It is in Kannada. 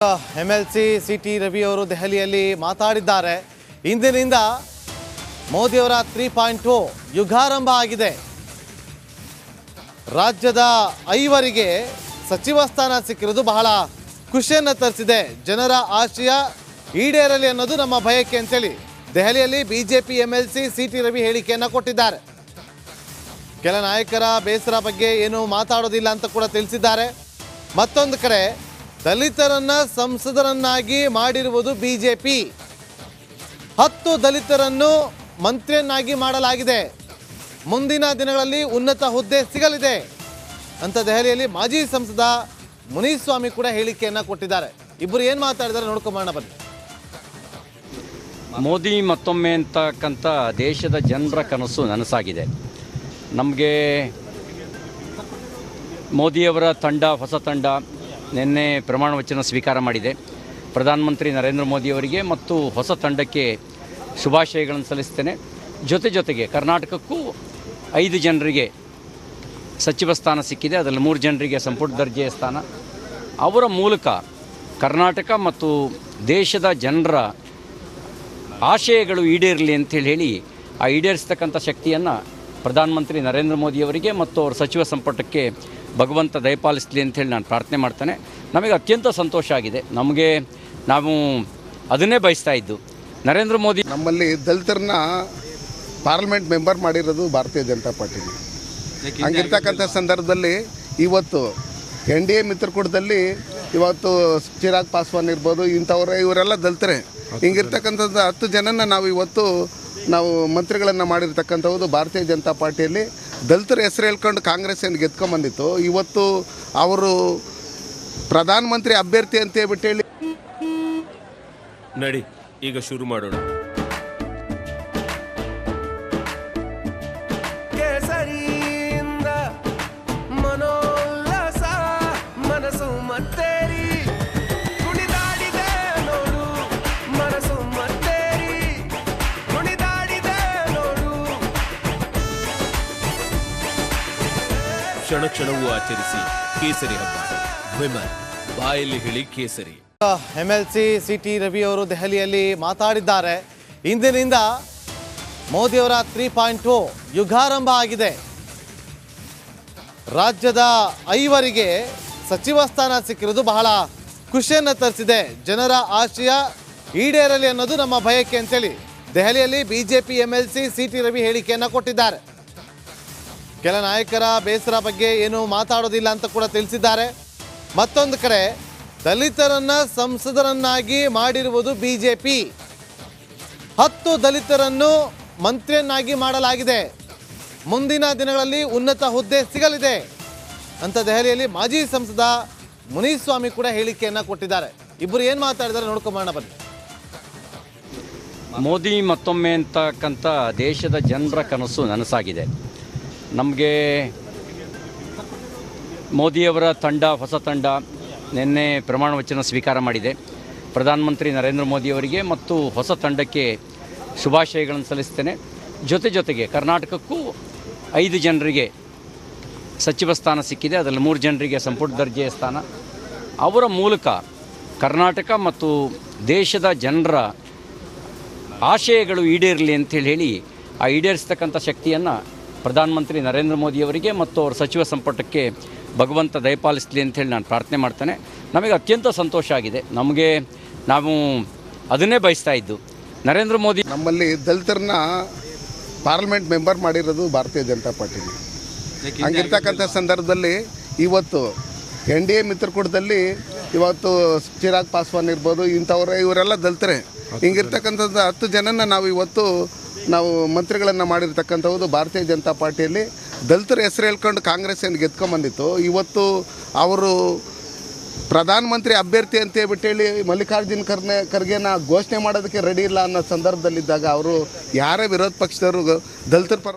ಎಂಎಲ್ಸಿ ಸಿಟಿ ರವಿ ಅವರು ದೆಹಲಿಯಲ್ಲಿ ಮಾತಾಡಿದ್ದಾರೆ. ಇಂದಿನಿಂದ ಮೋದಿಯವರ 3.0 ಯುಗಾರಂಭ ಆಗಿದೆ. ರಾಜ್ಯದ 5ವರಿಗೆ ಸಚಿವ ಸ್ಥಾನ ಸಿಕ್ಕಿರೋದು ಬಹಳ ಖುಷಿಯನ್ನು ತರಿಸಿದೆ. ಜನರ ಆಶಯ ಈಡೇರಲಿ ಅನ್ನೋದು ನಮ್ಮ ಬಯಕೆ ಅಂತೇಳಿ ದೆಹಲಿಯಲ್ಲಿ ಬಿಜೆಪಿ ಎಂಎಲ್ಸಿ ಸಿಟಿ ರವಿ ಹೇಳಿಕೆಯನ್ನು ಕೊಟ್ಟಿದ್ದಾರೆ. ಕೆಲ ನಾಯಕರ ಬೇಸರ ಬಗ್ಗೆ ಏನು ಮಾತಾಡೋದಿಲ್ಲ ಅಂತ ಕೂಡ ತಿಳಿಸಿದ್ದಾರೆ. ಮತ್ತೊಂದು ಕಡೆ ದಲಿತರನ್ನ ಸಂಸದರನ್ನಾಗಿ ಮಾಡಿರುವುದು ಬಿಜೆಪಿ. 10 ದಲಿತರನ್ನು ಮಂತ್ರಿಯನ್ನಾಗಿ ಮಾಡಲಾಗಿದೆ. ಮುಂದಿನ ದಿನಗಳಲ್ಲಿ ಉನ್ನತ ಹುದ್ದೆ ಸಿಗಲಿದೆ ಅಂತ ದೆಹಲಿಯಲ್ಲಿ ಮಾಜಿ ಸಂಸದ ಮುನಿಸ್ವಾಮಿ ಕೂಡ ಹೇಳಿಕೆಯನ್ನು ಕೊಟ್ಟಿದ್ದಾರೆ. ಇಬ್ಬರು ಏನು ಮಾತಾಡಿದ್ದಾರೆ ನೋಡ್ಕೊಂಬೋಣ ಬನ್ನಿ. ಮೋದಿ ಮತ್ತೊಮ್ಮೆ ಅಂತಕ್ಕಂಥ ದೇಶದ ಜನರ ಕನಸು ನನಸಾಗಿದೆ. ನಮಗೆ ಮೋದಿಯವರ ತಂಡ, ಹೊಸ ತಂಡ ನಿನ್ನೆ ಪ್ರಮಾಣ ವಚನ ಸ್ವೀಕಾರ ಮಾಡಿದೆ. ಪ್ರಧಾನಮಂತ್ರಿ ನರೇಂದ್ರ ಮೋದಿಯವರಿಗೆ ಮತ್ತು ಹೊಸ ತಂಡಕ್ಕೆ ಶುಭಾಶಯಗಳನ್ನು ಸಲ್ಲಿಸ್ತೇನೆ. ಜೊತೆಗೆ ಕರ್ನಾಟಕಕ್ಕೂ 5 ಜನರಿಗೆ ಸಚಿವ ಸ್ಥಾನ ಸಿಕ್ಕಿದೆ. ಅದರಲ್ಲಿ 3 ಜನರಿಗೆ ಸಂಪುಟ ದರ್ಜೆಯ ಸ್ಥಾನ. ಅವರ ಮೂಲಕ ಕರ್ನಾಟಕ ಮತ್ತು ದೇಶದ ಜನರ ಆಶಯಗಳು ಈಡೇರಲಿ ಅಂತೇಳಿ ಆ ಈಡೇರಿಸ್ತಕ್ಕಂಥ ಶಕ್ತಿಯನ್ನು ಪ್ರಧಾನಮಂತ್ರಿ ನರೇಂದ್ರ ಮೋದಿಯವರಿಗೆ ಮತ್ತು ಅವರ ಸಚಿವ ಸಂಪುಟಕ್ಕೆ ಭಗವಂತ ದಯಪಾಲಿಸಲಿ ಅಂಥೇಳಿ ನಾನು ಪ್ರಾರ್ಥನೆ ಮಾಡ್ತೇನೆ. ನಮಗೆ ಅತ್ಯಂತ ಸಂತೋಷ ಆಗಿದೆ. ನಾವು ಅದನ್ನೇ ಬಯಸ್ತಾ ಇದ್ದು. ನರೇಂದ್ರ ಮೋದಿ ನಮ್ಮಲ್ಲಿ ದಲಿತರನ್ನ ಪಾರ್ಲಿಮೆಂಟ್ ಮೆಂಬರ್ ಮಾಡಿರೋದು ಭಾರತೀಯ ಜನತಾ ಪಾರ್ಟಿ. ಹಂಗಿರ್ತಕ್ಕಂಥ ಸಂದರ್ಭದಲ್ಲಿ ಇವತ್ತು NDA ಮಿತ್ರಕೂಟದಲ್ಲಿ ಇವತ್ತು ಚಿರಾಗ್ ಪಾಸ್ವಾನ್ ಇರ್ಬೋದು, ಇವರೆಲ್ಲ ದಲಿತರೆ. ಹಿಂಗಿರ್ತಕ್ಕಂಥದ್ದು 10 ಜನನ ನಾವು ಮಂತ್ರಿಗಳನ್ನು ಮಾಡಿರ್ತಕ್ಕಂಥದ್ದು ಭಾರತೀಯ ಜನತಾ ಪಾರ್ಟಿಯಲ್ಲಿ. ದಲಿತರ ಹೆಸರು ಹೇಳ್ಕೊಂಡು ಕಾಂಗ್ರೆಸ್ ಏನು ಗೆದ್ಕೊಂಬಂದಿತ್ತು. ಇವತ್ತು ಅವರು ಪ್ರಧಾನಮಂತ್ರಿ ಅಭ್ಯರ್ಥಿ ಅಂತ ಹೇಳ್ಬಿಟ್ಟು ನಡಿ ಈಗ ಶುರು ಮಾಡೋಣ. ಕೇಸರಿಯಿಂದ ಮನೋಲ್ಲಾಸ ಮನಸ್ಸು ಮತ್ತೇರಿ ಕುಣಿದಾಡಿದೆ ನೋಡು, ಮನಸ್ಸು ಮತ್ತೇರಿ ಕುಣಿದಾಡಿದೆ ನೋಡು. ಕ್ಷಣ ಕ್ಷಣವೂ ಆಚರಿಸಿ ಕೇಸರಿ ಹಬ್ಬ. ವಿಮಲ್ ಬಾಯಲ್ಲಿ ಹೇಳಿ ಕೇಸರಿ. ಎಂಎಲ್ಸಿ ಸಿಟಿ ರವಿ ಅವರು ದೆಹಲಿಯಲ್ಲಿ ಮಾತಾಡಿದ್ದಾರೆ. ಇಂದಿನಿಂದ ಮೋದಿಯವರ 3.0 ಯುಗಾರಂಭ ಆಗಿದೆ. ರಾಜ್ಯದ 5ವರಿಗೆ ಸಚಿವ ಸ್ಥಾನ ಸಿಕ್ಕಿರೋದು ಬಹಳ ಖುಷಿಯನ್ನು ತರಿಸಿದೆ. ಜನರ ಆಶಯ ಈಡೇರಲಿ ಅನ್ನೋದು ನಮ್ಮ ಬಯಕೆ ಅಂತೇಳಿ ದೆಹಲಿಯಲ್ಲಿ ಬಿಜೆಪಿ ಎಂಎಲ್ಸಿ ಸಿಟಿ ರವಿ ಹೇಳಿಕೆಯನ್ನು ಕೊಟ್ಟಿದ್ದಾರೆ. ಕೆಲ ನಾಯಕರ ಬೇಸರ ಬಗ್ಗೆ ಏನು ಮಾತಾಡೋದಿಲ್ಲ ಅಂತ ಕೂಡ ತಿಳಿಸಿದ್ದಾರೆ. ಮತ್ತೊಂದು ಕಡೆ ದಲಿತರನ್ನ ಸಂಸದರನ್ನಾಗಿ ಮಾಡಿರುವುದು ಬಿಜೆಪಿ. 10 ದಲಿತರನ್ನು ಮಂತ್ರಿಯನ್ನಾಗಿ ಮಾಡಲಾಗಿದೆ. ಮುಂದಿನ ದಿನಗಳಲ್ಲಿ ಉನ್ನತ ಹುದ್ದೆ ಸಿಗಲಿದೆ ಅಂತ ದೆಹಲಿಯಲ್ಲಿ ಮಾಜಿ ಸಂಸದ ಮುನಿಸ್ವಾಮಿ ಕೂಡ ಹೇಳಿಕೆಯನ್ನು ಕೊಟ್ಟಿದ್ದಾರೆ. ಇಬ್ಬರು ಏನು ಮಾತಾಡಿದ್ದಾರೆ ನೋಡ್ಕೊಂಬೋಣ ಬನ್ನಿ. ಮೋದಿ ಮತ್ತೊಮ್ಮೆ ಅಂತಕ್ಕಂಥ ದೇಶದ ಜನರ ಕನಸು ನನಸಾಗಿದೆ. ನಮಗೆ ಮೋದಿಯವರ ತಂಡ, ಹೊಸ ತಂಡ ನಿನ್ನೆ ಪ್ರಮಾಣ ವಚನ ಸ್ವೀಕಾರ ಮಾಡಿದೆ. ಪ್ರಧಾನಮಂತ್ರಿ ನರೇಂದ್ರ ಮೋದಿಯವರಿಗೆ ಮತ್ತು ಹೊಸ ತಂಡಕ್ಕೆ ಶುಭಾಶಯಗಳನ್ನು ಸಲ್ಲಿಸ್ತೇನೆ. ಜೊತೆಗೆ ಕರ್ನಾಟಕಕ್ಕೂ 5 ಜನರಿಗೆ ಸಚಿವ ಸ್ಥಾನ ಸಿಕ್ಕಿದೆ. ಅದರಲ್ಲಿ 3 ಜನರಿಗೆ ಸಂಪುಟ ದರ್ಜೆಯ ಸ್ಥಾನ. ಅವರ ಮೂಲಕ ಕರ್ನಾಟಕ ಮತ್ತು ದೇಶದ ಜನರ ಆಶಯಗಳು ಈಡೇರಲಿ ಅಂತೇಳಿ ಆ ಈಡೇರಿಸ್ತಕ್ಕಂಥ ಶಕ್ತಿಯನ್ನು ಪ್ರಧಾನಮಂತ್ರಿ ನರೇಂದ್ರ ಮೋದಿಯವರಿಗೆ ಮತ್ತು ಅವರ ಸಚಿವ ಸಂಪುಟಕ್ಕೆ ಭಗವಂತ ದಯಪಾಲಿಸಲಿ ಅಂಥೇಳಿ ನಾನು ಪ್ರಾರ್ಥನೆ ಮಾಡ್ತೇನೆ. ನಮಗೆ ಅತ್ಯಂತ ಸಂತೋಷ ಆಗಿದೆ. ನಾವು ಅದನ್ನೇ ಬಯಸ್ತಾ ಇದ್ದು. ನರೇಂದ್ರ ಮೋದಿ ನಮ್ಮಲ್ಲಿ ದಲಿತರನ್ನ ಪಾರ್ಲಿಮೆಂಟ್ ಮೆಂಬರ್ ಮಾಡಿರೋದು ಭಾರತೀಯ ಜನತಾ ಪಾರ್ಟಿ. ಹಂಗಿರ್ತಕ್ಕಂಥ ಸಂದರ್ಭದಲ್ಲಿ ಇವತ್ತು NDA ಮಿತ್ರಕೂಟದಲ್ಲಿ ಇವತ್ತು ಚಿರಾಗ್ ಪಾಸ್ವಾನ್ ಇರ್ಬೋದು, ಇವರೆಲ್ಲ ದಲಿತರೆ. ಹಿಂಗಿರ್ತಕ್ಕಂಥದ್ದು 10 ಜನನ ನಾವು ಮಂತ್ರಿಗಳನ್ನು ಮಾಡಿರ್ತಕ್ಕಂಥದ್ದು ಭಾರತೀಯ ಜನತಾ ಪಾರ್ಟಿಯಲ್ಲಿ. ದಲಿತರ ಹೆಸರು ಹೇಳ್ಕೊಂಡು ಕಾಂಗ್ರೆಸ್ ಏನು ಗೆದ್ಕೊಂಬಂದಿತ್ತು. ಇವತ್ತು ಅವರು ಪ್ರಧಾನಮಂತ್ರಿ ಅಭ್ಯರ್ಥಿ ಅಂತ ಹೇಳ್ಬಿಟ್ಟು ಮಲ್ಲಿಕಾರ್ಜುನ್ ಖರ್ಗೆನ ಘೋಷಣೆ ಮಾಡೋದಕ್ಕೆ ರೆಡಿ ಇಲ್ಲ ಅನ್ನೋ ಸಂದರ್ಭದಲ್ಲಿದ್ದಾಗ ಅವರು ಯಾರೇ ವಿರೋಧ ಪಕ್ಷದವರು ದಲಿತರ ಪರ